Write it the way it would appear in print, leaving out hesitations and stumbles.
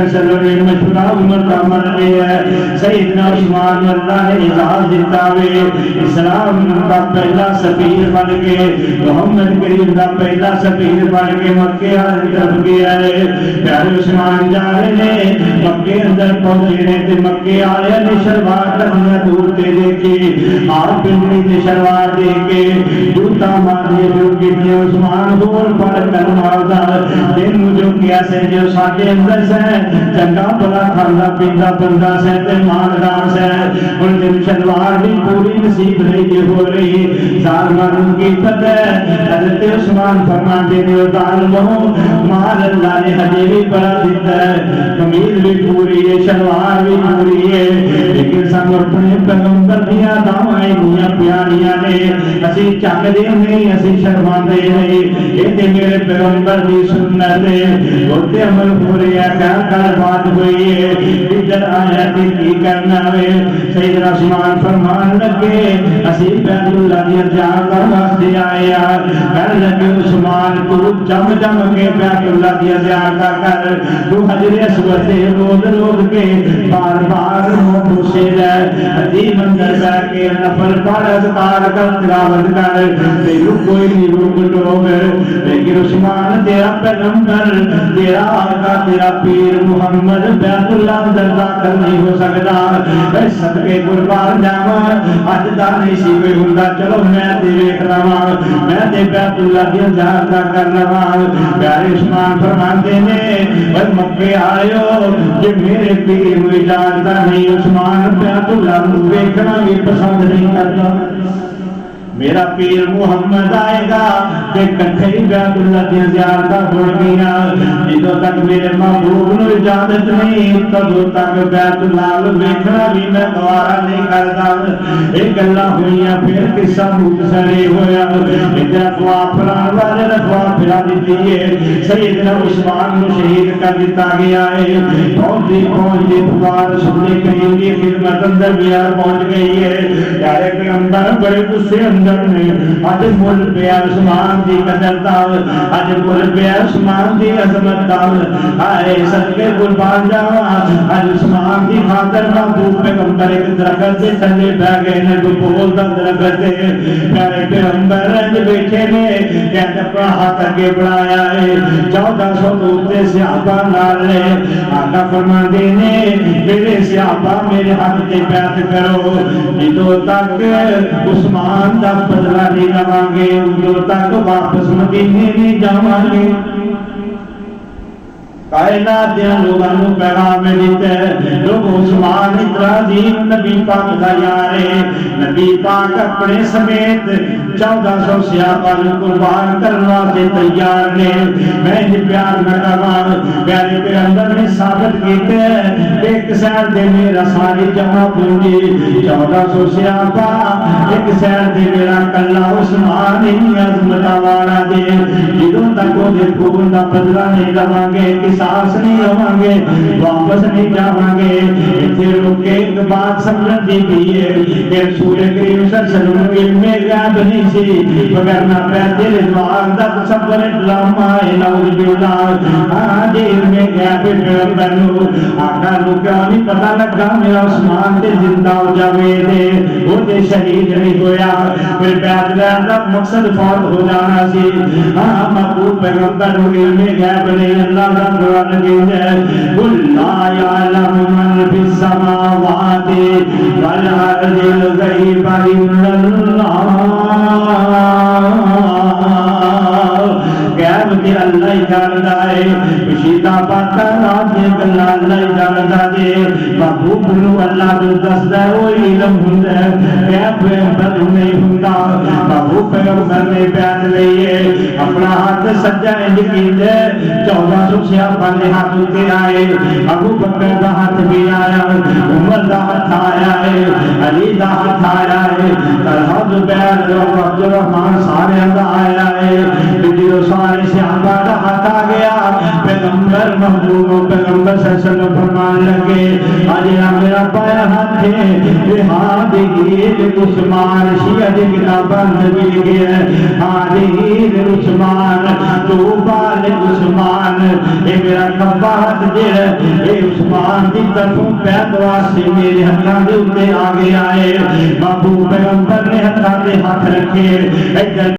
وسلم نے مشورہ عمر کا من لیا ہے سیدنا عثمان اللہ نے اجازت دیتا ہوئے اسلام کا پہلا سفیر بن کے محمد کریم کا پہلا سفیر بن کے مکے کی طرف گیا ہے پیارے عثمان جا رہے ہیں مکے اندر پہنچے نے تے مکے والے نے شلوار کرنا دور تے دیکھی آپ پنڈی تے شلوار دے کے جوتا مارنے جو کہ عثمان بول پڑ کر ماردا دن جو کیا سے جو ساڈے اندر سے چنگا بلا کھانا پیندا بندہ سے تے مالدار سے ان دن شلوار بھی پوری نصیب نہیں ہو رہی ظالمان کی پتہ حضرت عثمان فرماتے ہیں ظالموں مال اللہ نے ہجے بھی بڑا دیتا ہے قمیض بھی پوری ہے شلوار بھی پوری ہے لیکن سب اپنے پیغمبر دیا دعوائیں دیا پیاریاں نے اسی چک دے نہیں اسی شرماندے نہیں یہ تے میرے پیغمبر دی سنت ہے ہوتے عمل پورے کیا کر بات ہوئی ہے ادھر آیا تے کی کرنا ہے سیدنا عثمان فرمان لگے اسی بیت اللہ دی جان کا واسطے آیا کر لگے عثمان تو جم جم کے بیت اللہ دی جان کا کر تو حجر اسود سے روز روز کے بار بار منہ پوچھے جائے عظیم اندر بیٹھ کے نفل پڑھ اذکار کر تلاوت کر تیرو کوئی نہیں روک ٹوک لیکن عثمان تیرا پیغمبر تیرا آقا تیرا پیر محمد بیت اللہ اندر داخل نہیں ہو سکتا اے صدقے قربان جاواں اج دا نہیں سی کوئی ہوندا چلو میں تے ویکھ لواں میں تے بیت اللہ دی زیارت کر لواں پیارے عثمان فرماندے نے اے مکے آئیو کہ میرے پیر نو اجازت نہیں عثمان بیت اللہ نو ویکھنا بھی پسند نہیں کرتا میرا پیر محمد آئے گا کہ کٹھے ہی بیت اللہ کی زیارت ہو گیا جدوں تک میرے محبوب نو اجازت نہیں تدوں تک بیت اللہ ویکھنا بھی میں گوارا نہیں کرتا ایک گلاں ہوئیاں پھر قصہ مختصر ہویا ادھر افواہ پھیلانے والے نے افواہ پھیلا دیتی ہے سیدنا عثمان نو شہید کر دیتا گیا ہے پہنچتی پکار سننے کریم کی خدمت اندر بیار پہنچ گئی ہے پیارے پیغمبر بڑے غصے اندر اج مل پیا عثمان دی قدر دال اج مل پیا عثمان دی عظمت دال آئے صدقے قربان جاواں اج عثمان دی خاطر محبوب پیغمبر ایک درخت سے تھلے بیٹھ گئے نے تو بول دا درخت ہے پیارے پیغمبر اج بیٹھے نے کہتے اپنا ہاتھ اگے بڑھایا ہے 1400 دوتے صحابہ نال نے آقا فرماندے نے میرے صحابہ میرے ہاتھ تے بیعت کرو جدوں تک عثمان دا بدلہ نہیں لواں گے ادھر تک واپس مدینے نہیں جاواں گے کائنات دے لوگاں نوں پیغام دیتا ہے لوگ عثمان ابراہیم نبی پاک دا یار ہے نبی پاک اپنے سمیت 1400 صحابہ نوں قربان کرنے واسطے تیار نے میں جی پیار نہ کراں پیارے پیغمبر نے ثابت کیتے ایک سائر دے میرا ساری جمع پوری 1400 صحابہ ایک سائر دے میرا کلا عثمان ہی عظمت والا دے جدوں تک او دے خون دا بدلہ نہیں لواں گے ساس نہیں ہوواں گے واپس نہیں جاواں گے اتنے رک کے ایک بات سمجھ دی بھی ہے کہ رسول کریم صلی اللہ علیہ وسلم علم غیب نہیں سی وگرنہ پیدے دعا دا تصور لما نعوذ باللہ آج علم غیب پیغمبر نو آقا نو کیوں نہیں پتہ لگا میرا عثمان تے زندہ ہو جاوے دے وہ تے شہید نہیں ہویا پھر بیعت دا مقصد فوت ہو جانا سی ہاں محبوب پیغمبر نو علم غیب نہیں اللہ دا قل لا يعلم من في السماوات والأرض الغيب إلا الله غیب تے اللہ ہی جاندا ہے پشیدہ باتاں رات دے گلاں اللہ ہی جاندا ہے محبوب نو اللہ نو دسدا ہے او علم ہوندا ہے غیب پیغمبر نہیں ہوندا محبوب پیغمبر نے بیان لئیے اپنا ہاتھ سجا انج کیتے 1400 صحابہ نے ہاتھ اٹھے آئے ابو بکر دا ہاتھ بھی آیا عمر دا ہاتھ آیا ہے علی دا ہاتھ آیا ہے طلحہ زبیر عبد الرحمن سارے دا آیا ہے جو سارے صحابہ کا ہاتھ آ گیا پیغمبر محبوب پیغمبر صلی اللہ علیہ وسلم فرمان لگے آجینا میرا پایا ہاتھ ہے ہادہیر عثمان شیعہ دی کتابہ نبی لکھے ہے ہادہیر عثمان توبال عثمان اے میرا کبا ہاتھ دے اے عثمان دی طرفوں پیدوا سے میرے ہاتھاں دے اتے آگے آئے محبوب پیغمبر نے ہاتھاں دے ہاتھ رکھے